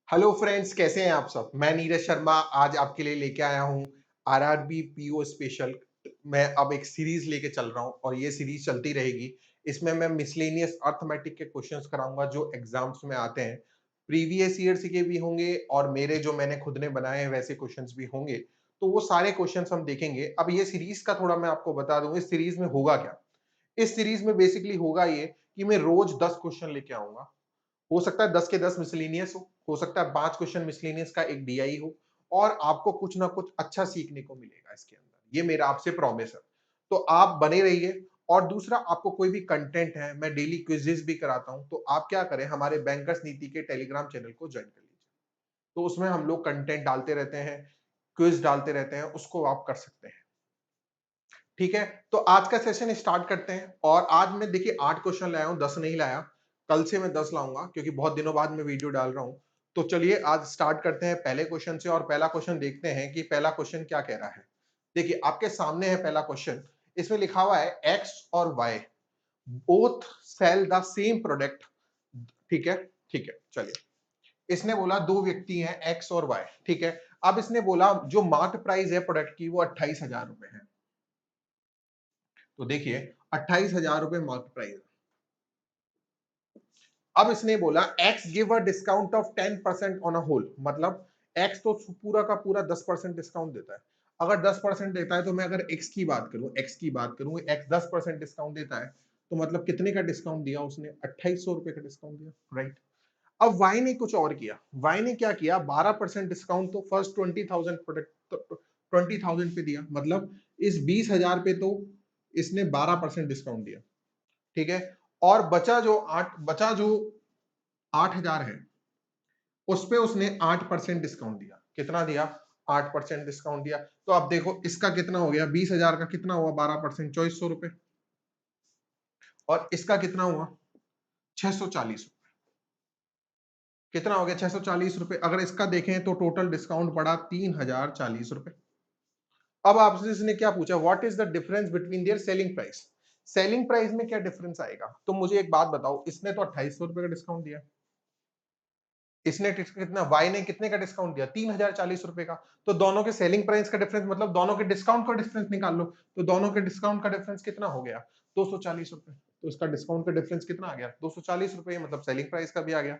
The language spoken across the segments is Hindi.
हेलो फ्रेंड्स, कैसे हैं आप सब। मैं नीरज शर्मा आज आपके लिए लेके आया हूँ आरआरबी पीओ स्पेशल। मैं अब एक सीरीज लेके चल रहा हूँ और ये सीरीज चलती रहेगी। इसमें मैं मिसलेनियस अर्थमेटिक के क्वेश्चंस कराऊंगा जो एग्जाम्स में आते हैं। प्रीवियस ईयर्स के भी होंगे और मेरे जो मैंने खुद ने बनाए हैं वैसे क्वेश्चंस भी होंगे। तो वो सारे क्वेश्चंस हम देखेंगे। अब ये सीरीज का थोड़ा मैं आपको बता दूं, इस सीरीज में होगा क्या। इस सीरीज में बेसिकली होगा ये कि मैं रोज 10 क्वेश्चन लेके आऊंगा। हो सकता है 10 के 10 मिसलेनियस हो सकता है 5 क्वेश्चन मिसलेनियस का एक डीआई हो। और आपको कुछ ना कुछ अच्छा सीखने को मिलेगा इसके अंदर, ये मेरा आपसे प्रॉमिस है। तो आप बने रहिए। और दूसरा, आपको कोई भी कंटेंट है, मैं डेली क्विजेस भी कराता हूं, तो आप क्या करें, हमारे बैंकर्स नीति के टेलीग्राम चैनल को ज्वाइन कर लीजिए। तो उसमें हम लोग कंटेंट डालते रहते हैं, क्विज डालते रहते हैं, उसको आप कर सकते हैं। ठीक है, तो आज का सेशन स्टार्ट करते हैं। और आज मैं देखिए 8 क्वेश्चन लाया हूं, 10 नहीं लाया। कल से मैं 10 लाऊंगा क्योंकि बहुत दिनों बाद मैं वीडियो डाल रहा हूं। तो चलिए आज स्टार्ट करते हैं पहले क्वेश्चन से। और पहला क्वेश्चन देखते हैं कि पहला क्वेश्चन क्या कह रहा है। देखिए आपके सामने है पहला क्वेश्चन। इसमें लिखा हुआ है एक्स और Y both sell the same product. ठीक है, ठीक है, चलिए। इसने बोला दो व्यक्ति हैं एक्स और वाई, ठीक है। अब इसने बोला जो मार्केट प्राइस है प्रोडक्ट की वो 28,000 रुपए है। तो देखिए 28,000 रुपए मार्केट प्राइस है। अब इसने बोला X give a discount of 10% on a whole, मतलब एक्स तो पूरा का पूरा 10% डिस्काउंट देता है। अगर 10% देता है तो मैं अगर एक्स की बात करूं एक्स 10% डिस्काउंट देता है, तो मतलब कितने का डिस्काउंट दिया उसने, 2800 रुपए का डिस्काउंट दिया, राइट। अब वाई ने कुछ और किया। वाई ने क्या किया, 12% डिस्काउंट तो फर्स्ट 20,000 प्रोडक्ट 20,000 पे दिया, मतलब इस 20,000 पे तो इसने 12% डिस्काउंट दिया। ठीक है। और बचा जो 8,000 है, उस पे उसने 8% डिस्काउंट दिया। कितना दिया, 8% डिस्काउंट दिया। तो अब देखो इसका कितना हो गया, 20,000 का कितना हुआ, 12%, 2400 रुपए। और इसका कितना हुआ, 640 रुपए। कितना हो गया, 640 रुपए। अगर इसका देखें तो टोटल डिस्काउंट पड़ा 3,040 रुपए। अब आपसे इसने क्या पूछा, what is the difference between their selling price. Selling price में क्या डिफरेंस आएगा। तो मुझे एक बात बताओ, इसने तो 2800 रुपए का डिस्काउंट दिया, इसने कितना, वाई ने कितने का डिस्काउंट दिया, 3,040 रुपए का। तो दोनों के सेलिंग प्राइस का डिफरेंस मतलब दोनों के डिस्काउंट का डिफरेंस निकाल लो। तो दोनों के डिस्काउंट का डिफरेंस कितना हो गया, 240 रुपए। तो इसका डिस्काउंट का डिफरेंस कितना आ गया, 240 रुपए, मतलब सेलिंग प्राइस का भी आ गया।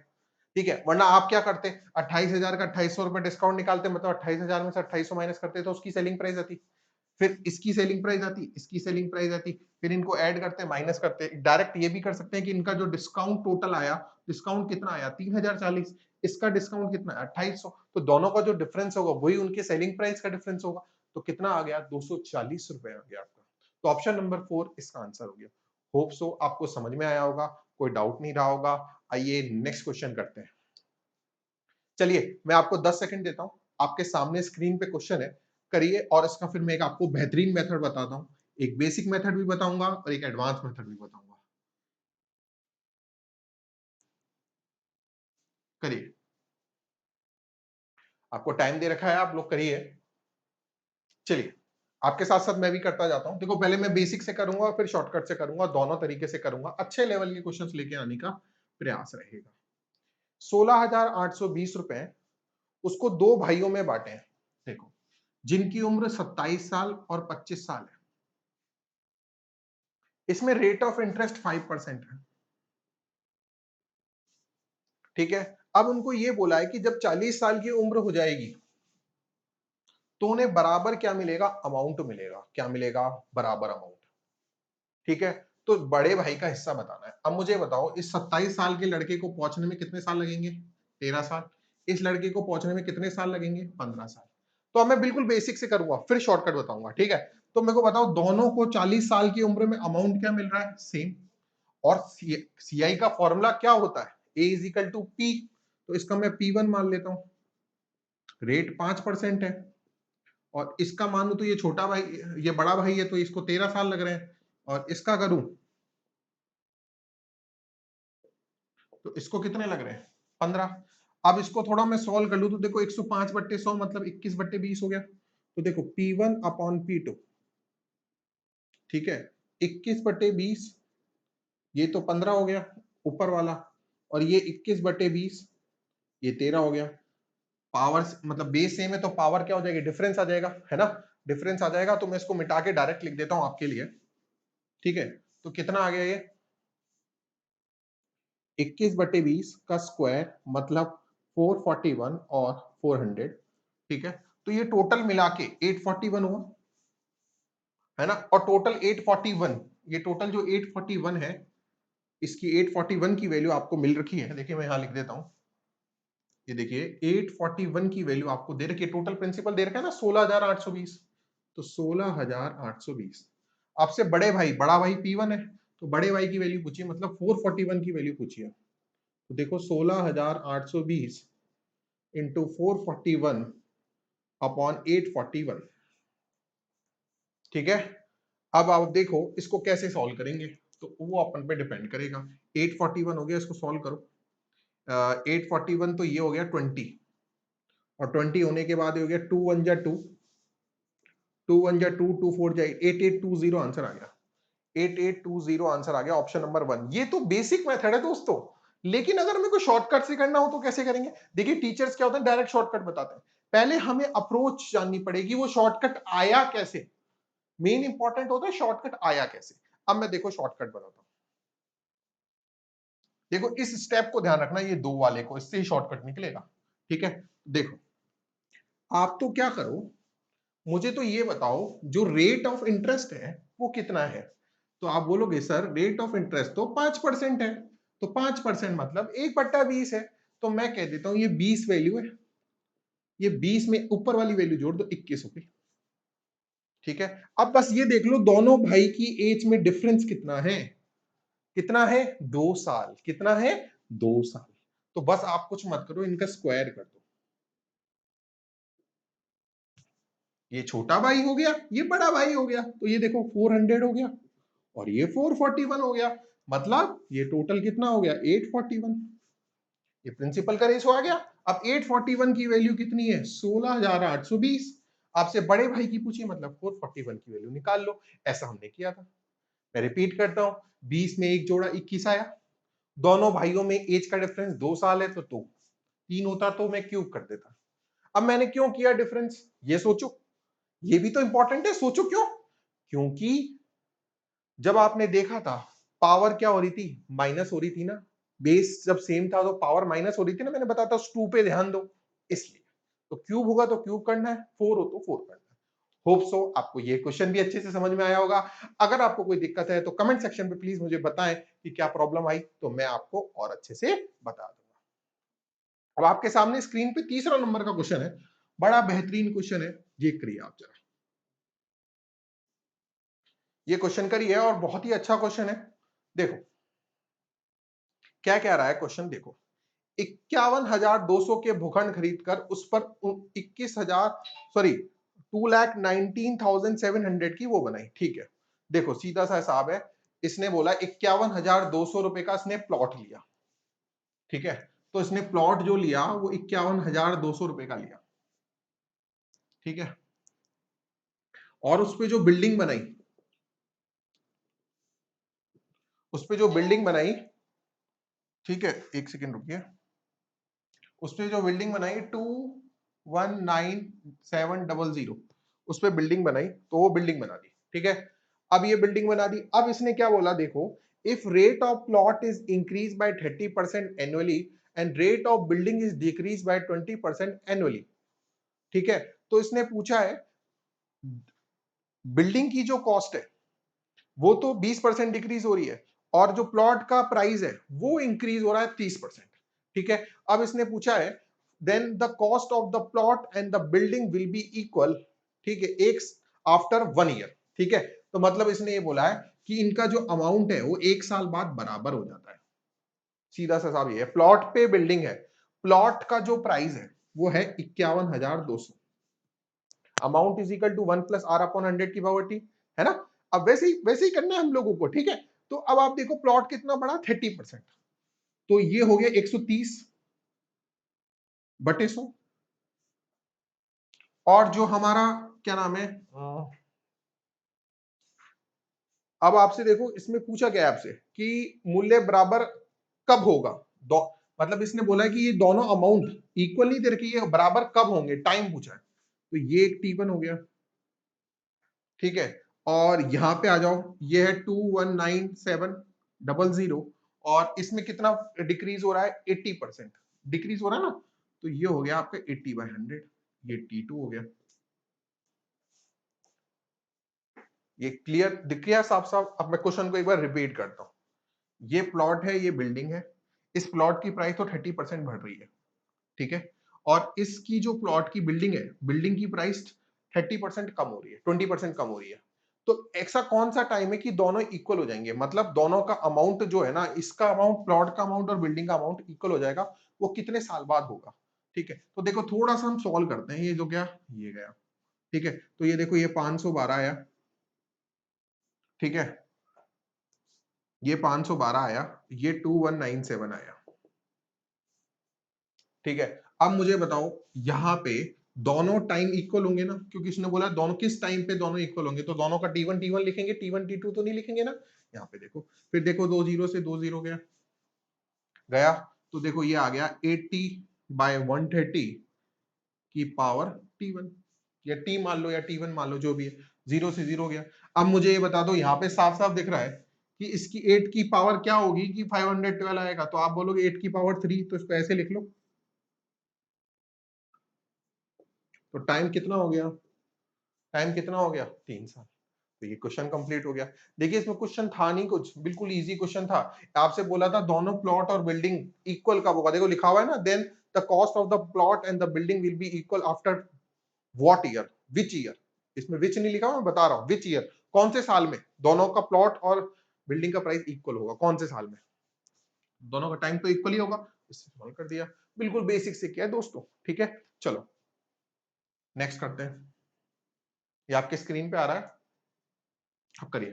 ठीक है, वरना आप क्या करते, 28,000 का 2800 रुपए डिस्काउंट निकालते, मतलब 28,000 में से 2800 माइनस करते तो उसकी सेलिंग प्राइस आती। फिर इसकी सेलिंग प्राइस आती, इसकी सेलिंग प्राइस आती। फिर इनको ऐड करते, माइनस करते। डायरेक्ट ये भी कर सकते हैं कि इनका जो डिस्काउंट टोटल आया, डिस्काउंट कितना आया, 3,040। इसका डिस्काउंट कितना है, 2800। तो दोनों का जो डिफरेंस होगा वही उनके सेलिंग प्राइस का डिफरेंस होगा। तो कितना आ गया, 240 रुपए आ गया आपका। तो ऑप्शन नंबर 4 इसका आंसर हो गया। होप सो आपको समझ में आया होगा, कोई डाउट नहीं रहा होगा। आइए नेक्स्ट क्वेश्चन करते हैं। चलिए मैं आपको 10 सेकंड देता हूं। आपके सामने स्क्रीन पे क्वेश्चन है, करिए। और इसका फिर मैं एक आपको बेहतरीन मेथड बताता हूं। एक बेसिक मेथड भी बताऊंगा और एक एडवांस मेथड भी बताऊंगा। करिए, आपको टाइम दे रखा है, आप लोग करिए। चलिए, आपके साथ साथ मैं भी करता जाता हूं। देखो पहले मैं बेसिक से करूंगा और फिर शॉर्टकट से करूंगा, दोनों तरीके से करूंगा। अच्छे लेवल के क्वेश्चंस लेके आने का प्रयास रहेगा। 16,820 रुपए उसको दो भाइयों में बांटे हैं, देखो, जिनकी उम्र 27 साल और 25 साल है। इसमें रेट ऑफ इंटरेस्ट 5% है। ठीक है। अब उनको ये बोला है कि जब 40 साल की उम्र हो जाएगी तो उन्हें बराबर क्या मिलेगा, अमाउंट मिलेगा। क्या मिलेगा, बराबर अमाउंट। ठीक है। तो बड़े भाई का हिस्सा बताना है। अब मुझे बताओ, इस 27 साल के लड़के को पहुंचने में कितने साल लगेंगे, 13 साल। इस लड़के को पहुंचने में कितने साल लगेंगे, 15 साल। तो अब मैं बिल्कुल बेसिक से करूंगा, फिर शॉर्टकट बताऊंगा। ठीक है। तो मेरे को बताओ, दोनों को 40 साल की उम्र में अमाउंट क्या मिल रहा है, सेम। और सीआई का फॉर्मूला क्या होता है, ए इज इक्वल टू पी। तो इसका मैं P1 मान लेता हूं। रेट 5% है। और इसका मानू तो ये छोटा भाई, ये बड़ा भाई है, तो इसको 13 साल लग रहे हैं। और इसका करूं तो इसको कितने लग रहे हैं, 15। अब इसको थोड़ा मैं सॉल्व कर लूं तो देखो 105/100 मतलब 21/20 हो गया। तो देखो P1 अपॉन P2, ठीक है, 21/20, ये तो 15 हो गया ऊपर वाला। और ये 21/20, ये 13 हो गया। पावर मतलब बेस सेम है तो पावर क्या हो जाएगी, डिफरेंस आ जाएगा, है ना। डिफरेंस आ जाएगा तो मैं इसको मिटा के डायरेक्ट लिख देता हूं आपके लिए, ठीक है। तो कितना आ गया ये 21/20 का स्क्वायर मतलब 441 और 400, ठीक है। तो ये टोटल मिला के 841 हुआ, है ना। और टोटल 841, ये टोटल जो 841 है, इसकी 841 की वैल्यू आपको मिल रखी है। देखिए मैं यहां लिख देता हूं, ये देखिए 841 की वैल्यू आपको दे रखी है। टोटल प्रिंसिपल दे रखा है ना 16,820, तो 16,820 आपसे बड़े भाई, बड़ा भाई P1 है, तो बड़े भाई की वैल्यू पूछिए, मतलब 441 की वैल्यू पूछिए। तो देखो 16,820 इंटू 441 अपॉन 841, ठीक है। अब आप देखो इसको कैसे सॉल्व करेंगे, तो वो अपन पे डिपेंड करेगा। 841 हो गया, इसको सॉल्व करो। 841 तो ये हो गया 20, और 20 होने के बाद ये हो गया 2 1 जा 2, 2 1 जा 2, 2 4 जा 8820 आंसर आ गया। 8820 आंसर आ गया, ऑप्शन नंबर 1। ये तो बेसिक मेथड है दोस्तों, लेकिन अगर मेरे को शॉर्टकट से करना हो तो कैसे करेंगे। देखिए टीचर्स क्या होता है, डायरेक्ट शॉर्टकट बताते हैं। पहले हमें अप्रोच जाननी पड़ेगी, वो शॉर्टकट आया कैसे। मेन इंपॉर्टेंट होता है शॉर्टकट आया कैसे। अब मैं देखो शॉर्टकट बताता हूं। देखो इस स्टेप को ध्यान रखना, ये 2 वाले को, इससे ही शॉर्टकट निकलेगा, ठीक है। देखो आप तो क्या करो, मुझे तो ये बताओ जो रेट ऑफ इंटरेस्ट है वो कितना है। तो आप बोलोगे सर रेट ऑफ इंटरेस्ट तो 5% है, तो 5% मतलब 1/20 है। तो मैं कह देता हूं ये 20 वैल्यू है, ये 20 में ऊपर वाली वैल्यू जोड़ दो, 21 हो गई, ठीक है। अब बस ये देख लो दोनों भाई की एज में डिफरेंस कितना है, कितना है 2 साल, कितना है 2 साल। तो बस आप कुछ मत करो, इनका स्क्वायर कर दो। ये छोटा भाई हो गया, ये बड़ा भाई हो गया, तो ये देखो 400 हो गया, और ये 441 हो गया, मतलब ये टोटल कितना हो गया 841। ये प्रिंसिपल का रेशो आ गया। अब 841 की वैल्यू कितनी है 16,820। आपसे बड़े भाई की पूछिए, मतलब 441 की वैल्यू निकाल लो। ऐसा हमने किया था। मैं रिपीट करता हूं, 20 में एक जोड़ा 21 आया, दोनों भाइयों में एज का डिफरेंस 2 साल है, तो 3 होता तो मैं क्यूब कर देता। अब मैंने क्यों किया डिफरेंस, ये सोचो, ये भी तो इंपॉर्टेंट है, सोचो क्यों। क्योंकि जब आपने देखा था पावर क्या हो रही थी, माइनस हो रही थी ना। बेस जब सेम था तो पावर माइनस हो रही थी ना, मैंने बताया था 2 पे ध्यान दो, इसलिए। तो क्यूब होगा तो क्यूब करना है, 4 हो तो 4 करना है। होप सो आपको ये क्वेश्चन भी अच्छे से समझ में आया होगा। अगर आपको कोई दिक्कत है तो कमेंट सेक्शन पे प्लीज मुझे बताएं कि क्या प्रॉब्लम आई, तो मैं आपको और अच्छे से बता दूंगा। अब आपके सामने स्क्रीन पे तीसरा नंबर का क्वेश्चन है, बड़ा बेहतरीन क्वेश्चन है, ये करिए आप जरा। ये क्वेश्चन करिए, और बहुत ही अच्छा क्वेश्चन है। देखो क्या कह रहा है क्वेश्चन, देखो 51,200 के भूखंड खरीदकर उस पर 21,000 सॉरी 2,19,700 की वो बनाई, ठीक है। देखो सीधा सा हिसाब है, इसने बोला 51,200 रुपए का इसने प्लॉट लिया, ठीक है। तो इसने प्लॉट जो लिया वो 51,200 रुपए का लिया, ठीक है। और उस पे जो बिल्डिंग बनाई, उस पे जो बिल्डिंग बनाई, ठीक है, एक सेकेंड रुकिए। उस पे जो बिल्डिंग बनाई 219,700, उस पे बिल्डिंग बनाई, तो वो बिल्डिंग बना दी, ठीक है। अब ये बिल्डिंग बना दी, अब इसने क्या बोला, देखो if rate of plot is increase by 30% annually and rate of building is decrease by 20% annually, ठीक है। तो इसने पूछा है बिल्डिंग की जो कॉस्ट है वो तो 20% डिक्रीज हो रही है, और जो प्लॉट का प्राइस है वो इंक्रीज हो रहा है 30%, ठीक है। अब इसने पूछा है then the cost of the plot and the building will be equal, ठीक है, एक आफ्टर 1 ईयर, ठीक है। तो मतलब इसने ये बोला है कि इनका जो अमाउंट है वो 1 साल बाद बराबर हो जाता है। सीधा सा हिसाब ये है, प्लॉट पे बिल्डिंग है, प्लॉट का जो प्राइस है वो है 51,200, amount is equal to 1 plus R upon 100 की पावर टी, है ना। अब वैसे ही करना है हम लोगों को, ठीक है। तो अब आप देखो प्लॉट कितना बड़ा 30%, तो ये हो गया 130/100, और जो हमारा क्या नाम है, अब आपसे देखो इसमें पूछा गया आपसे कि मूल्य बराबर कब होगा, मतलब इसने बोला है कि ये दोनों अमाउंट इक्वल नहीं दे रखी, ये बराबर कब होंगे, टाइम पूछा है। तो ये एक T1 हो गया, ठीक है। और यहां पे आ जाओ, ये है 219,700 और इसमें कितना डिक्रीज हो रहा है, 80% डिक्रीज हो रहा है ना। तो ये हो गया आपका 80/100, ये T2 हो गया। ये क्लियर दिख गया साफ साफ। अब मैं क्वेश्चन को एक बार रिपीट करता हूँ। ये प्लॉट है, ये बिल्डिंग है, इस प्लॉट की प्राइस तो 30% बढ़ रही है, ठीक है। और इसकी जो प्लॉट की बिल्डिंग है, बिल्डिंग की प्राइस 30% कम हो रही है, 20% कम हो रही है। तो ऐसा कौन सा टाइम है कि दोनों इक्वल हो जाएंगे, मतलब दोनों का अमाउंट जो है ना, इसका अमाउंट, प्लॉट का अमाउंट और बिल्डिंग का अमाउंट इक्वल हो जाएगा, वो कितने साल बाद होगा, ठीक है। तो देखो थोड़ा सा हम सॉल्व करते हैं। ये जो गया ये गया, ठीक है। तो ये देखो, ये 512 आया, ठीक है, ये 512 आया, ये 2197 आया, ठीक है। अब मुझे बताओ, यहां पे दोनों टाइम इक्वल होंगे ना, क्योंकि इसने बोला दोनों किस टाइम पे दोनों इक्वल होंगे, तो दोनों का T1 T1 लिखेंगे, T1 T2 तो नहीं लिखेंगे ना। यहाँ पे देखो, फिर देखो 2 0 से 2 0 गया गया, तो देखो ये आ गया 80/130 की पावर T1, या T मान लो या T1 मान लो, जो भी है, 0 से 0 गया। अब मुझे ये बता दो, यहाँ पे साफ साफ दिख रहा है कि इसकी 8 की पावर क्या होगी कि 512 आएगा, तो आप बोलोगे 8 की पावर 3, तो इसको ऐसे लिख लो। तो टाइम कितना हो गया, टाइम कितना हो गया, 3 साल। तो ये क्वेश्चन कंप्लीट हो गया। देखिए इसमें क्वेश्चन था नहीं कुछ, बिल्कुल इजी क्वेश्चन था। आपसे बोला था दोनों प्लॉट और बिल्डिंग इक्वल कब होगा, देखो लिखा हुआ है ना, then the cost of the plot and the building will be equal after what year, which year. इसमें विच नहीं लिखा, मैं बता रहा हूँ विच ईयर, कौन से साल में दोनों का प्लॉट और बिल्डिंग का प्राइस इक्वल होगा, कौन से साल में। दोनों का टाइम तो इक्वल ही होगा, इससे सॉल्व कर दिया। बिल्कुल बेसिक से किया है दोस्तों, ठीक है। चलो नेक्स्ट करते हैं। ये आपके स्क्रीन पे आ रहा है, अब करिए।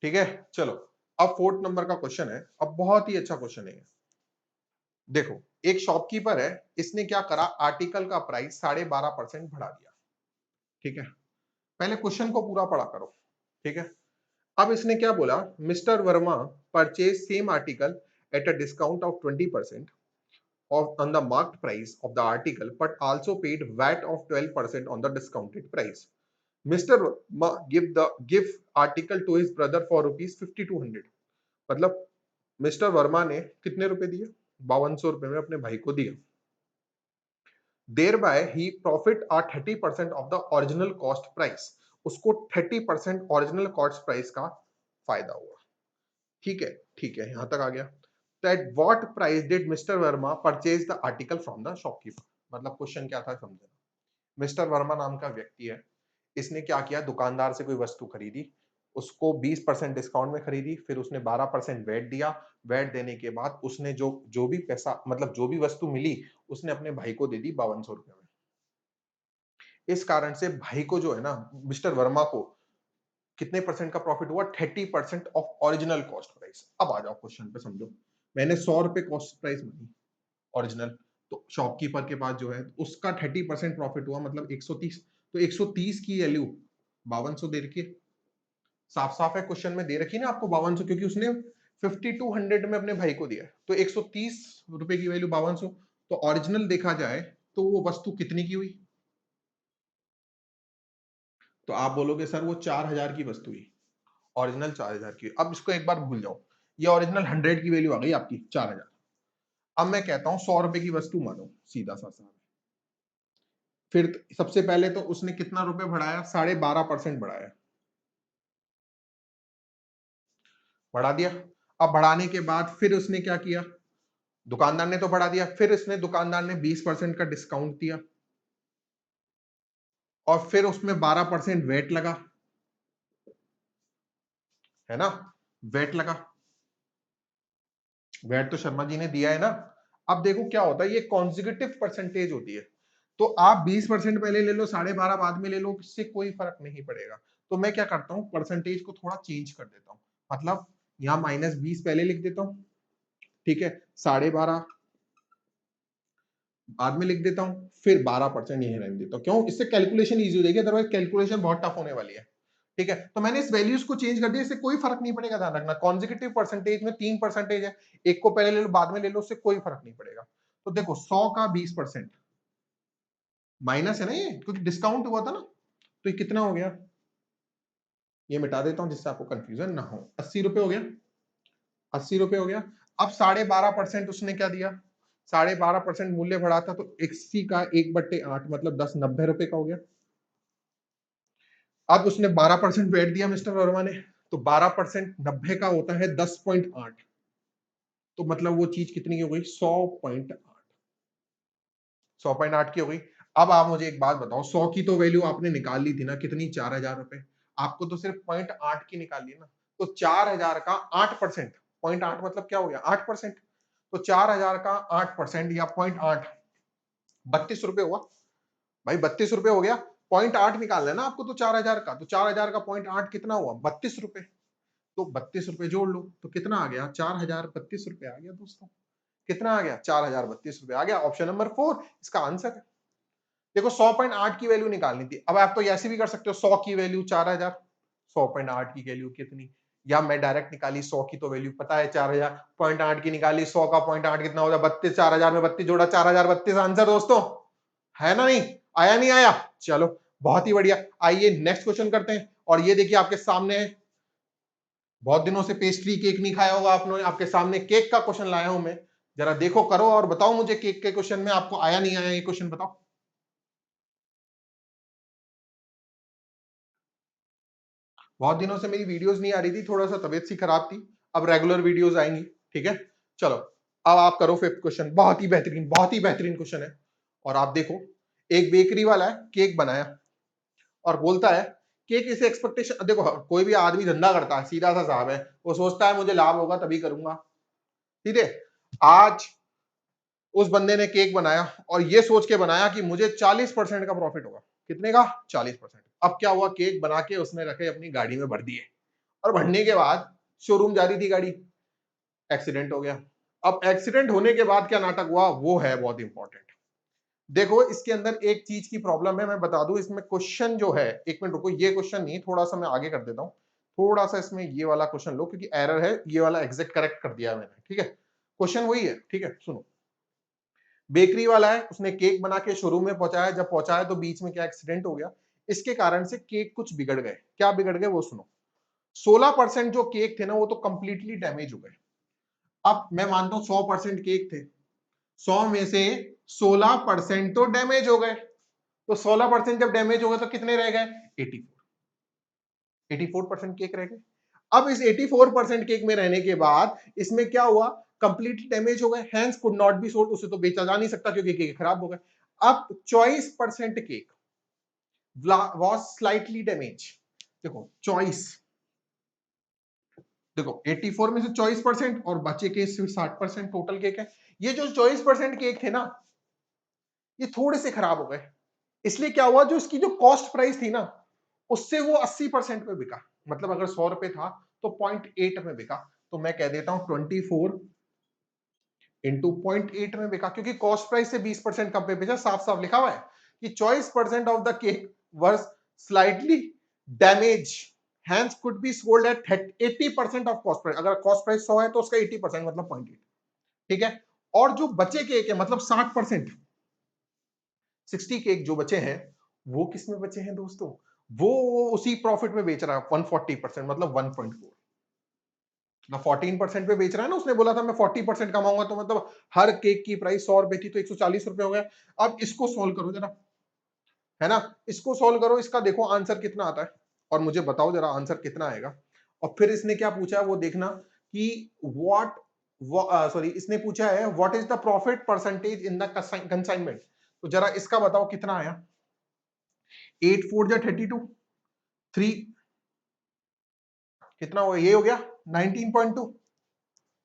ठीक है, चलो। अब 4th नंबर का क्वेश्चन है, अब बहुत ही अच्छा क्वेश्चन है। देखो, एक शॉपकीपर है, इसने क्या करा, आर्टिकल का प्राइस 12.5% बढ़ा दिया, ठीक है। पहले क्वेश्चन को पूरा पढ़ा करो, ठीक है। अब इसने क्या बोला, mister Verma purchase same article at a discount of 20% of on the marked price of the article, but also paid VAT of 12% on the discounted price. Mr. Verma give article to his brother for rupees 5200। मतलब मिस्टर वर्मा ने कितने रुपए दिए, 5200 में अपने भाई को दिया। Thereby he profit are 30% of the original cost price, उसको 30% ओरिजिनल कॉस्ट प्राइस का फायदा हुआ, ठीक है। ठीक है, यहां तक आ गया। तो at what price did mister Verma purchase the article from the shopkeeper. मतलब क्वेश्चन क्या था समझना। मिस्टर वर्मा नाम का व्यक्ति है, इसने क्या किया, दुकानदार से कोई वस्तु खरीदी, उसको 20% डिस्काउंट में खरीदी, फिर उसने 12% वैट दिया। वैट देने के बाद उसने जो जो भी पैसा, मतलब जो भी वस्तु मिली, उसने अपने भाई को दे दी 5200 में। इस कारण से भाई को जो है ना, मिस्टर वर्मा को कितने परसेंट का प्रॉफिट हुआ, 30% ऑफ ओरिजिनल कॉस्ट प्राइस। अब आ जाओ क्वेश्चन पे, समझो। मैंने 100 रुपए कॉस्ट प्राइस मानी ओरिजिनल, तो शॉपकीपर के पास जो है उसका 30% प्रॉफिट हुआ, मतलब 130। तो 130 की वैल्यू 5200 दे रखी है, साफ साफ है क्वेश्चन में दे रखी है ना आपको 5200, क्योंकि उसने 5200 में अपने भाई को दिया, तो 130 रुपए की वैल्यू 5200। तो ओरिजिनल देखा जाए तो वो वस्तु कितनी की हुई, तो आप बोलोगे सर वो 4000 की वस्तु हुई, ओरिजिनल 4000 की। अब इसको एक बार भूल जाओ, ये ओरिजिनल 100 की वैल्यू आ गई आपकी 4000। अब मैं कहता हूं 100 रुपए की वस्तु मानो, सीधा सा सा। फिर सबसे पहले तो उसने कितना रुपए बढ़ाया, 12.5% बढ़ाया, बढ़ा दिया। अब बढ़ाने के बाद फिर उसने क्या किया, दुकानदार ने तो बढ़ा दिया, फिर इसने दुकानदार ने 20% का डिस्काउंट दिया, और फिर उसमें 12% वेट लगा, है ना, वेट लगा। वेट तो शर्मा जी ने दिया है ना। अब देखो क्या होता है, ये कॉन्जिक्यूटिव परसेंटेज होती है, तो आप 20% पहले ले लो, 12.5 बाद में ले लो, इससे कोई फर्क नहीं पड़ेगा। तो मैं क्या करता हूँ, परसेंटेज को थोड़ा चेंज कर देता हूँ, मतलब यहाँ -20 पहले लिख देता हूँ, ठीक है, 12.5 बाद में लिख देता हूं, फिर 12% यही रहने देता हूं। क्यों? इससे कैलकुलेशन इजी हो जाएगी, अदरवाइज कैलकुलेशन बहुत टफ होने वाली है। ठीक है, तो मैंने इस वैल्यूज को चेंज कर दिया, इससे कोई फर्क नहीं पड़ेगा। ध्यान रखना, कॉन्जिक्यूटिव परसेंटेज में 3% है, एक को पहले ले लो बाद में ले लो, उससे कोई फर्क नहीं पड़ेगा। तो देखो 100 का 20% माइनस है ना ये, क्योंकि डिस्काउंट हुआ था ना, तो ये कितना हो गया, ये मिटा देता हूं जिससे आपको कंफ्यूजन ना हो। 80 रुपए हो गया, 80 रुपए हो गया। अब 12.5% उसने क्या दिया, 12.5% मूल्य बढ़ा था, तो 80 का 1/8 मतलब 10, 90 रुपए का हो गया। अब उसने 12% वेट दिया मिस्टर वर्मा ने, तो 12% 90 का होता है 10.8, तो मतलब वो चीज कितनी की हो गई, 100.8, 100.8 की हो गई। अब आप मुझे एक बात बताओ, 100 की तो वैल्यू आपने निकाल ली थी ना, कितनी, 4000 रुपए। आपको तो सिर्फ 0.8 की निकालनी है ना, तो 4000 का 8%, 0.8 मतलब क्या हो गया, 8%। तो 4000 का 8% या 0.8, 32 रुपए हुआ भाई, 32 रुपए हो गया। 0.8 निकालना है ना आपको, तो 4000 का, तो 4000 का 0.8 कितना हुआ, 32 रुपए। तो 32 रुपए जोड़ लो, तो कितना आ गया, 4032 रुपए आ गया दोस्तों। कितना आ गया, 4032 रुपए आ गया। ऑप्शन नंबर 4 इसका आंसर है। देखो 100.8 की वैल्यू निकालनी थी, अब आप तो ऐसे भी कर सकते हो, 100 की वैल्यू 4000, 100.8 की वैल्यू कितनी, या मैं डायरेक्ट निकाली, 100 की तो वैल्यू पता है 4000, 0.8 की निकाली, 100 का 0.8 कितना हो जाए, 32, 4000 में 32 जोड़ा, 4032 आंसर दोस्तों, है ना, नहीं आया, नहीं आया, चलो बहुत ही बढ़िया। आइए नेक्स्ट क्वेश्चन करते हैं, और ये देखिए आपके सामने है, बहुत दिनों से पेस्ट्री केक नहीं खाया होगा आपने, आपके सामने केक का क्वेश्चन लाया हूं मैं, जरा देखो करो और बताओ मुझे, केक के क्वेश्चन में आपको आया नहीं आया ये क्वेश्चन बताओ। बहुत दिनों से मेरी वीडियोस नहीं आ रही थी, थोड़ा सा तबीयत सी खराब थी, अब रेगुलर वीडियोस आएंगी। ठीक है, चलो अब आप करो फिफ्थ क्वेश्चन, बहुत ही बेहतरीन, बहुत ही बेहतरीन क्वेश्चन है। और आप देखो, एक बेकरी वाला है, केक बनाया और बोलता है केक इसे एक्सपेक्टेशन, देखो कोई भी आदमी धंधा करता है, सीधा सा साहब है, वो सोचता है मुझे लाभ होगा तभी करूंगा। ठीक है, आज उस बंदे ने केक बनाया और ये सोच के बनाया कि मुझे 40% का प्रॉफिट होगा। कितने का, 40%। अब क्या हुआ, केक बना के उसने रखे अपनी गाड़ी में भर दिए, और भरने के बाद शोरूम जा रही थी गाड़ी, एक्सीडेंट हो गया। अब एक्सीडेंट होने के बाद क्या नाटक हुआ, वो है बहुत इंपॉर्टेंट। देखो इसके अंदर एक चीज की प्रॉब्लम है, मैं बता दूं, इसमें क्वेश्चन जो है, एक मिनट रुको, ये क्वेश्चन नहीं, थोड़ा सा मैं आगे कर देता हूं, थोड़ा सा इसमें ये वाला क्वेश्चन लो, क्योंकि एरर है, ये वाला एग्जैक्ट करेक्ट कर दिया मैंने। ठीक है, क्वेश्चन वही है। ठीक है, सुनो, बेकरी वाला है, उसने केक बना के शोरूम में पहुंचाया, जब पहुंचाया तो बीच में क्या एक्सीडेंट हो गया, इसके कारण से केक कुछ बिगड़ गए। क्या बिगड़ गए वो सुनो, 16% जो केक थे ना वो तो कंप्लीटली डैमेज हो गए। अब मैं मानता हूं 100% केक थे, 100 में से 16% तो डैमेज हो गए, तो 16% जब डैमेज हो गए तो कितने रह गए, 84% केक रह गए। अब इस 84% केक में रहने के बाद इसमें क्या हुआ, कंप्लीटली डैमेज हो गए, hence could not be sold, उसे तो बेचा जा नहीं सकता क्योंकि केक खराब हो गए। अब 24% केक वाज स्लाइटली डैमेज। देखो चॉइस, देखो 84 में से 24% और बचे के सिर्फ 60% टोटल केक है। ये जो 24% केक थे ना, ये थोड़े से खराब हो गए, इसलिए क्या हुआ, जो इसकी जो कॉस्ट प्राइस थी ना, उससे वो 80% पे बिका। मतलब अगर 100 रुपए था तो 0.8 में बिका, तो मैं कह देता हूं 24 इंटू 0.8 में बिका, क्योंकि कॉस्ट प्राइस से 20% कम पे बेचा। साफ साफ लिखा हुआ है कि 24% of the cake were slightly damage, hence could be sold at 80% of cost price. अगर कॉस्ट प्राइस 100 है तो उसका 80% मतलब 0.8। ठीक है, और जो बचे केक है मतलब 60%, 60 केक जो बचे हैं, वो किस में बचे हैं दोस्तों, वो उसी प्रॉफिट में बेच रहा है 140%, मतलब 1.4 ना, 14% पे बेच रहा है ना, उसने बोला था मैं 40% कमाऊंगा, तो मतलब हर केक की प्राइस 100 रुपए थी तो 140 रुपए हो गया। अब इसको सोल्व करो जरा, है ना, इसको सोल्व करो, इसका देखो आंसर कितना आता है, और मुझे बताओ जरा आंसर कितना आएगा। और फिर इसने क्या पूछा है वो देखना कि व्हाट, सॉरी इसने पूछा है what is the profit percentage in the consignment, तो जरा इसका बताओ कितना आया। 8 4 जा 32, 3 कितना हो गया, ये हो गया 19.2।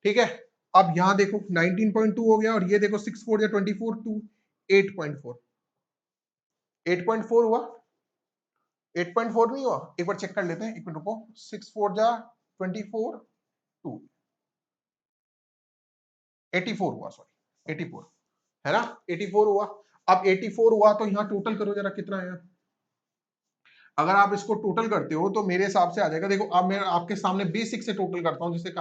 ठीक है, अब यहां देखो 19.2 हो गया, और ये देखो 6 4 या 24 2 8.4, 8.4 हुआ, 8.4 नहीं हुआ, एक बार चेक कर लेते हैं, एक मिनट रुको, 6 4 जा 24 2 84 हुआ, सॉरी 84, है ना, 84 हुआ। अब 84 हुआ तो यहाँ टोटल करो जरा कितना आया। अगर आप इसको टोटल करते हो तो मेरे हिसाब से आ जाएगा, देखो अब मैं आपके सामने बेसिक से टोटल करता हूं जिससे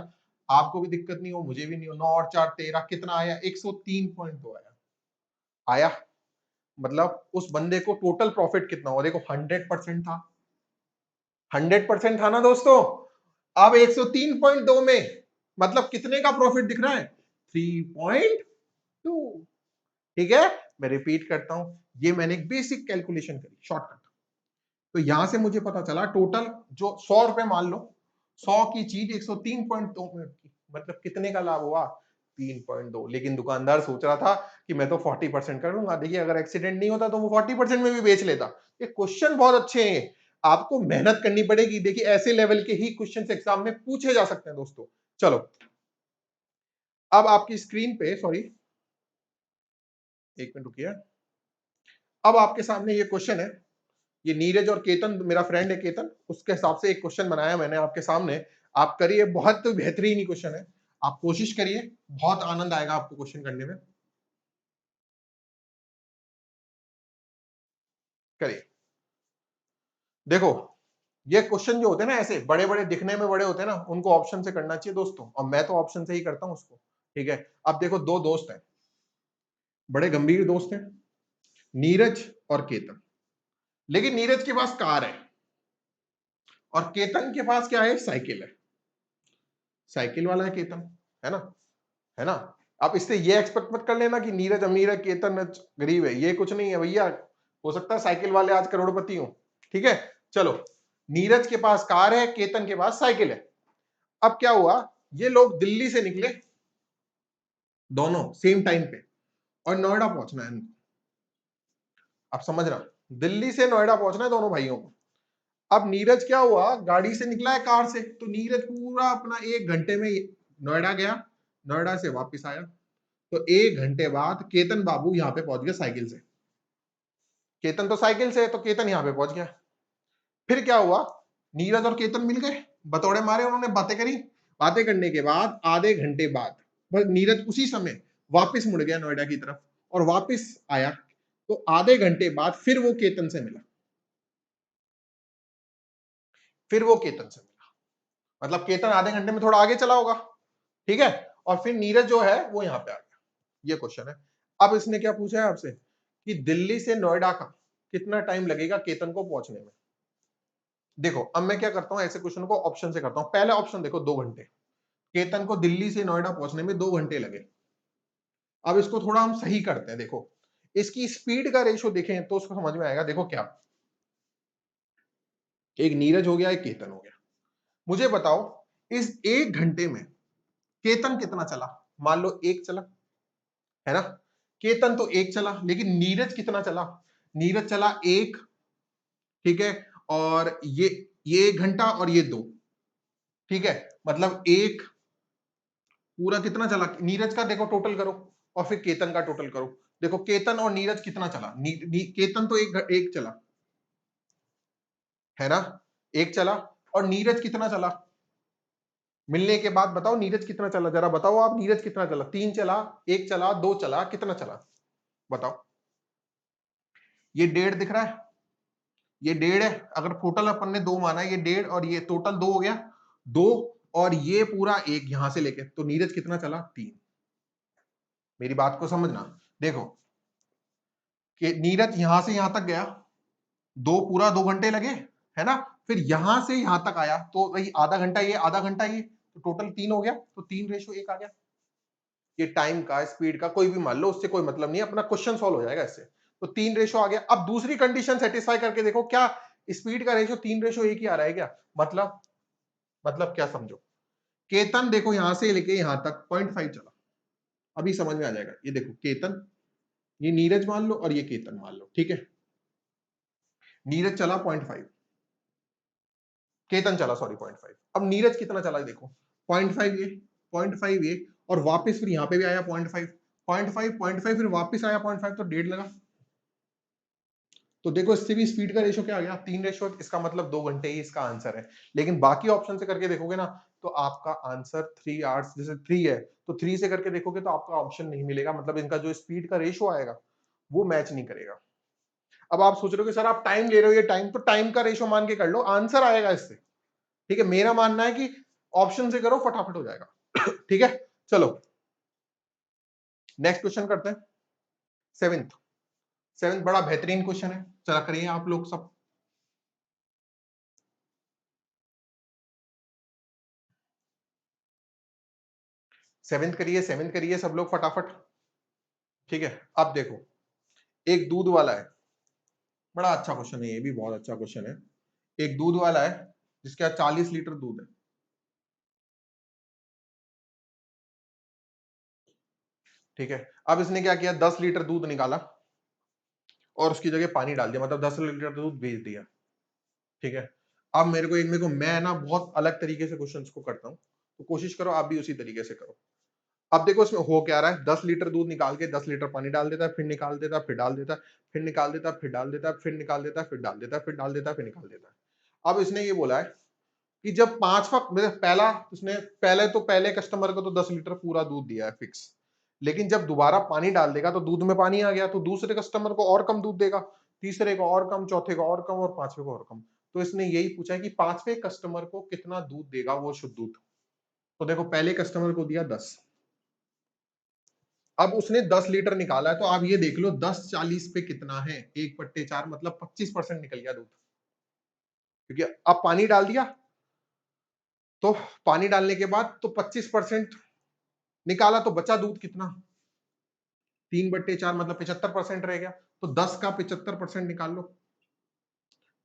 आपको भी दिक्कत नहीं हो मुझे भी नहीं हो। 9 और 4 13, कितना आया, 103.2 आया। आया मतलब उस बंदे को टोटल प्रॉफिट कितना हुआ, देखो 100% था, 100% था ना दोस्तों। अब 103.2 में मतलब कितने का प्रॉफिट दिख रहा है, 3.2। ठीक है, मैं रिपीट करता हूं, ये मैंने एक बेसिक कैलकुलेशन करी शॉर्टकट। तो यहां से मुझे पता चला टोटल जो 100 रुपए मान लो, 100 की चीज 103.2 में मतलब कितने का लाभ हुआ, 3.2। लेकिन दुकानदार सोच रहा था कि मैं तो 40% कर लूंगा। देखिए अगर एक्सीडेंट नहीं होता तो वो 40% में भी बेच लेता। ये क्वेश्चन बहुत अच्छे हैं, आपको मेहनत करनी पड़ेगी। देखिए ऐसे लेवल के ही क्वेश्चन एग्जाम में पूछे जा सकते हैं दोस्तों। चलो अब आपकी स्क्रीन पे, सॉरी एक मिनट रुकिए, अब आपके सामने ये क्वेश्चन है, ये नीरज और केतन, मेरा फ्रेंड है केतन, उसके हिसाब से एक क्वेश्चन बनाया मैंने आपके सामने। आप करिए, बहुत बेहतरीन क्वेश्चन है, आप कोशिश करिए, बहुत आनंद आएगा आपको क्वेश्चन करने में। करिए, देखो ये क्वेश्चन जो होते हैं ना ऐसे बड़े बड़े दिखने में बड़े होते हैं ना, उनको ऑप्शन से करना चाहिए दोस्तों, और मैं तो ऑप्शन से ही करता हूं उसको। ठीक है, अब देखो दो दोस्त हैं, बड़े गंभीर दोस्त हैं, नीरज और केतन। लेकिन नीरज के पास कार है और केतन के पास क्या है, साइकिल है। साइकिल वाला है केतन, है ना, है ना। आप इससे ये एक्सपेक्ट मत कर लेना कि नीरज अमीर है केतन गरीब है, ये कुछ नहीं है भैया। हो सकता है साइकिल वाले आज करोड़पति हो। ठीक है, चलो नीरज के पास कार है, केतन के पास साइकिल है। अब क्या हुआ, ये लोग दिल्ली से निकले दोनों सेम टाइम पे, और नोएडा पहुंचना है इनको। आप समझ रहा, दिल्ली से नोएडा पहुंचना है दोनों भाइयों को। अब नीरज क्या हुआ, गाड़ी से निकला है कार से, तो नीरज पूरा अपना 1 घंटे में नोएडा गया, नोएडा से वापस आया। तो 1 घंटे बाद केतन बाबू यहाँ पे पहुंच गया साइकिल से। केतन तो साइकिल से है तो केतन यहाँ पे पहुंच गया। फिर क्या हुआ, नीरज और केतन मिल गए, बतौड़े मारे, उन्होंने बातें करी। बातें करने के बाद आधे घंटे बाद बस नीरज उसी समय वापस मुड़ गया नोएडा की तरफ और वापस आया। तो आधे घंटे बाद फिर वो केतन से मिला, फिर वो केतन से मिला, मतलब केतन आधे घंटे में थोड़ा आगे चला होगा। ठीक है, और फिर नीरज जो है वो यहाँ पे आ गया। ये क्वेश्चन है। अब इसने क्या पूछा है आपसे कि दिल्ली से नोएडा का कितना टाइम लगेगा केतन को पहुंचने में। देखो अब मैं क्या करता हूं, ऐसे क्वेश्चन को ऑप्शन से करता हूं। पहले ऑप्शन देखो 2 घंटे, केतन को दिल्ली से नोएडा पहुंचने में 2 घंटे लगे। अब इसको थोड़ा हम सही करते हैं, देखो इसकी स्पीड का रेशो देखें तो उसको समझ में आएगा। देखो क्या, एक नीरज हो गया, एक केतन हो गया। मुझे बताओ इस 1 घंटे में केतन कितना चला, मान लो 1 चला, है ना। केतन तो 1 चला, लेकिन नीरज कितना चला, नीरज चला 1। ठीक है, और ये 1 घंटा और ये 2। ठीक है, मतलब 1 पूरा कितना चला नीरज का, देखो टोटल करो, और फिर केतन का टोटल करो। देखो केतन और नीरज कितना चला, केतन तो एक चला, है ना, 1 चला। और नीरज कितना चला, मिलने के बाद बताओ नीरज कितना चला, जरा बताओ आप, नीरज कितना चला, 3 चला, 1 चला, 2 चला, कितना चला बताओ। ये 1.5 दिख रहा है, ये 1.5 है। अगर टोटल अपन ने 2 माना है, ये 1.5 और ये टोटल 2 हो गया, 2 और ये पूरा 1 यहां से लेके, तो नीरज कितना चला, 3। मेरी बात को समझना, देखो कि नीरज यहां से यहां तक गया, 2 घंटे लगे, है ना। फिर यहां से यहां तक आया तो वही आधा घंटा, ये आधा घंटा, ये तो टोटल 3 हो गया, तो 3:1 आ गया। ये टाइम का स्पीड का कोई भी मान लो, उससे कोई मतलब नहीं है, अपना क्वेश्चन सॉल्व हो जाएगा इससे। तो 3 रेशो आ गया। अब दूसरी कंडीशन सेटिस्फाई करके देखो, क्या स्पीड का रेशो 3:1 ही आ रहा है क्या, मतलब क्या समझो, केतन देखो यहां से लेके यहां तक 0.5 चला, अभी समझ में आ जाएगा। ये देखो केतन, ये नीरज मान लो और ये केतन मान लो। ठीक है, नीरज चला 0.5, केतन चला सॉरी 0.5। अब नीरज कितना चला देखो, 0.5 ये, 0.5 ये, और वापस फिर यहां पे भी आया 0.5, 0.5 0.5 फिर वापस आया 0.5, तो 1.5 लगा। तो देखो इससे भी स्पीड का रेशो क्या आ गया 3:1, इसका मतलब 2 घंटे ही इसका आंसर है। लेकिन बाकी ऑप्शन से करके देखोगे ना तो आपका आंसर 3 आवर्स, जैसे 3 है तो 3 से करके देखोगे तो आपका ऑप्शन नहीं मिलेगा, मतलब इनका जो स्पीड का रेशो आएगा वो मैच नहीं करेगा। अब आप सोच रहे हो कि सर आप टाइम ले रहे हो, ये टाइम, तो टाइम का रेशो मान के कर लो, आंसर आएगा इससे। ठीक है, मेरा मानना है कि ऑप्शन से करो फटाफट हो जाएगा। ठीक है, चलो नेक्स्ट क्वेश्चन करते हैं। सेवेंथ, सेवेंथ बड़ा बेहतरीन क्वेश्चन है, चला करिए आप लोग सब। सेवेंथ करिए, सेवेंथ करिए सब लोग फटाफट। ठीक है, अब देखो एक दूध वाला है, बड़ा अच्छा क्वेश्चन है, ये भी बहुत अच्छा क्वेश्चन है। एक दूध वाला है जिसके यहाँ 40 लीटर दूध है। ठीक है, अब इसने क्या किया, 10 लीटर दूध निकाला और उसकी जगह पानी डाल दिया, मतलब 10 लीटर दूध बेच दिया। ठीक है, अब मेरे को मैं ना बहुत अलग तरीके से क्वेश्चंस को करता हूं, तो कोशिश करो आप भी उसी तरीके से करो। अब देखो इसमें हो क्या रहा है, 10 लीटर दूध निकाल के 10 लीटर पानी डाल देता है, फिर निकाल देता है, फिर डाल देता है, फिर निकाल देता है, फिर डाल देता है, फिर निकाल देता है, फिर डाल देता है, फिर डाल देता है, फिर निकाल देता है। अब इसने ये बोला है कि जब पांचवा, मतलब पहला उसने पहले कस्टमर को तो 10 लीटर पूरा दूध दिया है फिक्स, लेकिन जब दोबारा पानी डाल देगा तो दूध में पानी आ गया, तो दूसरे कस्टमर को और कम दूध देगा, तीसरे को और कम, चौथे को और कम और पांचवे को और कम। तो इसने यही पूछा है कि पांचवें कस्टमर को कितना दूध देगा वो शुद्ध दूध। तो देखो पहले कस्टमर को दिया 10, अब उसने 10 लीटर निकाला है, तो आप ये देख लो 10/40 पे कितना है, 1/4 मतलब 25% निकल गया दूध, क्योंकि अब पानी डाल दिया, तो पानी डालने के बाद तो 25% निकाला, तो बचा दूध कितना, 3/4 मतलब 75% रह गया, तो 10 का 75% निकाल लो,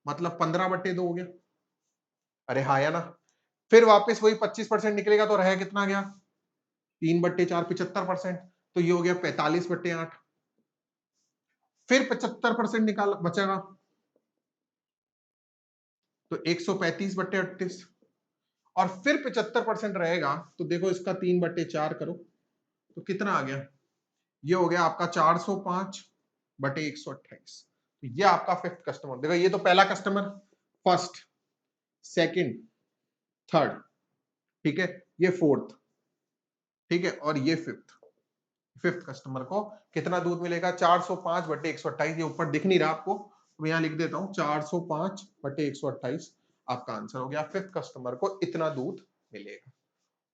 मतलब 15/2 हो गया। अरे हाँ या ना, फिर वापस वही 25% निकलेगा तो रह कितना गया, 3/4 75%, तो ये हो गया 45/8। फिर 75% निकाल बचेगा तो 135/38, और फिर 75% रहेगा, तो देखो इसका 3/4 करो तो कितना आ गया, ये हो गया आपका 405/128। तो ये आपका फिफ्थ कस्टमर। देखो ये तो पहला कस्टमर, फर्स्ट, सेकंड, थर्ड, ठीक है, ये फोर्थ, ठीक है, और ये फिफ्थ। फिफ्थ कस्टमर को कितना दूध मिलेगा, 405/128। ये ऊपर दिख नहीं रहा आपको, तो मैं यहां लिख देता हूं 405/128 आपका आंसर हो गया, फिफ्थ कस्टमर को इतना दूध मिलेगा।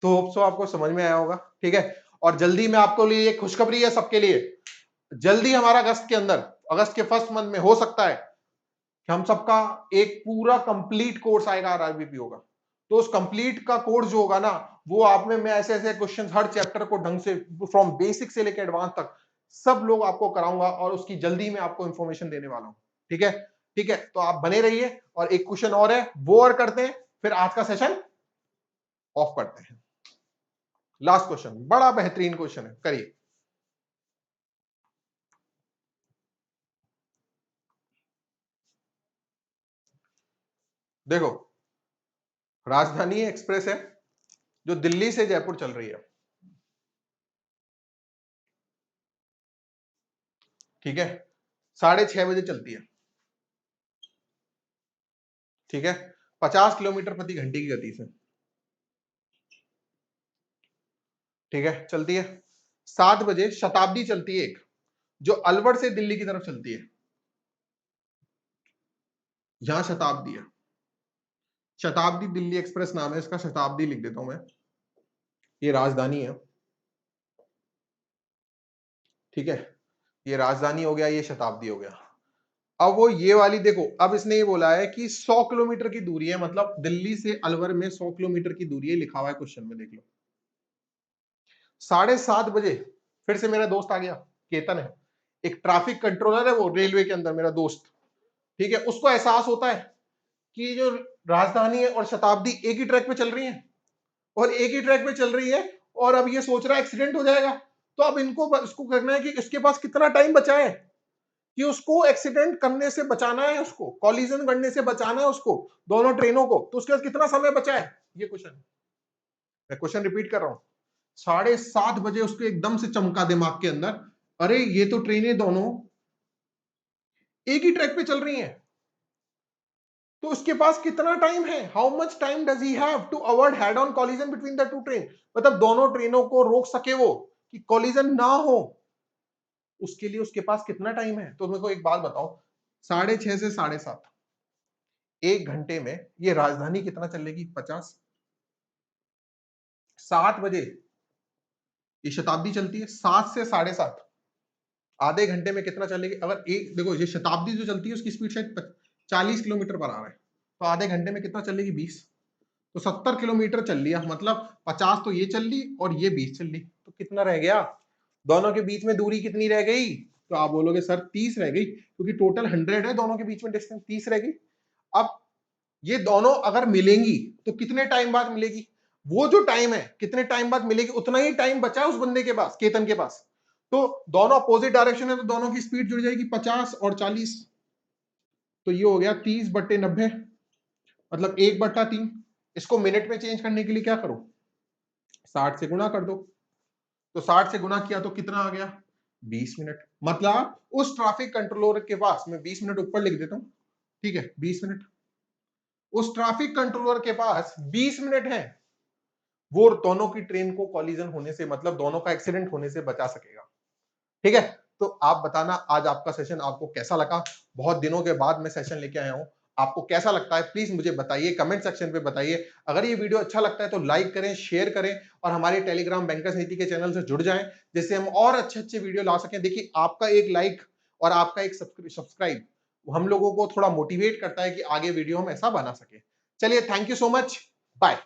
तो होप सो आपको समझ में आया होगा। ठीक है, और जल्दी में आपको लिए एक खुशखबरी है सबके लिए, जल्दी हमारा अगस्त के अंदर, अगस्त के फर्स्ट मंथ में हो सकता है कि हम सबका एक पूरा कंप्लीट कोर्स आएगा आरआरबीपीओ का। तो उस कंप्लीट का कोर्स जो होगा ना, वो आप में मैं ऐसे ऐसे क्वेश्चन हर चैप्टर को ढंग से फ्रॉम बेसिक से लेकर एडवांस तक सब लोग आपको कराऊंगा, और उसकी जल्दी में आपको इंफॉर्मेशन देने वाला हूं। ठीक है, ठीक है, तो आप बने रहिए। और एक क्वेश्चन और है, वो और करते हैं, फिर आज का सेशन ऑफ करते हैं। लास्ट क्वेश्चन, बड़ा बेहतरीन क्वेश्चन है, करिए। देखो राजधानी एक्सप्रेस है जो दिल्ली से जयपुर चल रही है। ठीक है, 6:30 बजे चलती है। ठीक है, 50 किलोमीटर प्रति घंटे की गति से। ठीक है, चलती है। 7 बजे शताब्दी चलती है एक, जो अलवर से दिल्ली की तरफ चलती है। यहां शताब्दी है, शताब्दी दिल्ली एक्सप्रेस नाम है इसका, शताब्दी लिख देता हूं मैं। ये राजधानी है। ठीक है, ये राजधानी हो गया, ये शताब्दी हो गया। अब वो ये वाली देखो, अब इसने ये बोला है कि 100 किलोमीटर की दूरी है, मतलब दिल्ली से अलवर में 100 किलोमीटर की दूरी है, लिखा हुआ है क्वेश्चन में, देख लो। 7:30 बजे फिर से मेरा दोस्त आ गया, केतन है, एक ट्रैफिक कंट्रोलर है वो रेलवे के अंदर, मेरा दोस्त। ठीक है, उसको एहसास होता है कि जो राजधानी है और शताब्दी एक ही ट्रैक पे चल रही है, और एक ही ट्रैक पे चल रही है, और अब ये सोच रहा है एक्सीडेंट हो जाएगा। तो अब इनको इसको करना है कि इसके पास कितना टाइम बचा है कि उसको एक्सीडेंट करने से बचाना है, उसको कॉलिजन करने से बचाना है, उसको दोनों ट्रेनों को, तो उसके पास कितना समय बचा है, ये क्वेश्चन है। मैं क्वेश्चन रिपीट कर रहा हूं, 7:30 बजे उसको एकदम से चमका दिमाग के अंदर, अरे ये तो ट्रेनें दोनों एक ही ट्रैक पे चल रही हैं, तो उसके पास कितना टाइम है, how much time does he have to avoid head on collision between the two train, मतलब दोनों ट्रेनों को रोक सके वो कि कॉलिजन ना हो, उसके लिए उसके पास कितना टाइम है। तो मेरे को एक बात बताओ, 6:30 से 7:30, 1 घंटे में ये राजधानी कितना चलेगी, 50। 7 बजे ये शताब्दी चलती है, 7 से 7:30, आधे घंटे में कितना चलेगी। अगर एक देखो, ये शताब्दी जो चलती है उसकी स्पीड शायद 40 किलोमीटर पर आ रहा है, तो आधे घंटे में कितना चलेगी, 20, तो 70 किलोमीटर चल लिया, मतलब 50 तो ये चल ली और ये 20 चल ली, तो कितना रह गया, दोनों के बीच में दूरी कितनी रह गई, तो आप बोलोगे सर 30 रह गई, क्योंकि टोटल 100 है, दोनों के बीच में डिस्टेंस 30 रह गई। अब ये दोनों अगर मिलेंगी तो कितने टाइम बाद मिलेगी, वो जो टाइम है कितने टाइम बाद मिलेगी, उतना ही टाइम बचा है उस बंदे के पास, केतन के पास। तो दोनों अपोजिट डायरेक्शन है, तो दोनों की स्पीड जुड़ जाएगी, 50 और 40, तो ये हो गया 30/90, मतलब 1/3। इसको मिनट में चेंज करने के लिए क्या करो, 60 से गुणा कर दो, तो 60 से गुणा किया तो कितना आ गया, 20 मिनट। मतलब उस ट्रैफिक कंट्रोलर के पास, मैं 20 मिनट ऊपर लिख देता हूं, ठीक है, 20 मिनट, उस ट्रैफिक कंट्रोलर के पास 20 मिनट है, वो दोनों की ट्रेन को कॉलिजन होने से, मतलब दोनों का एक्सीडेंट होने से बचा सकेगा। ठीक है, तो आप बताना आज आपका सेशन आपको कैसा लगा, बहुत दिनों के बाद मैं सेशन लेके आया हूं, आपको कैसा लगता है प्लीज मुझे बताइए, कमेंट सेक्शन पे बताइए। अगर ये वीडियो अच्छा लगता है तो लाइक करें, शेयर करें, और हमारे टेलीग्राम बैंकर्स नीति के चैनल से जुड़ जाएं, जिससे हम और अच्छे अच्छे वीडियो ला सकें। देखिए, आपका एक लाइक और आपका एक सब्सक्राइब हम लोगों को थोड़ा मोटिवेट करता है कि आगे वीडियो हम ऐसा बना सके। चलिए, thank you so much, bye.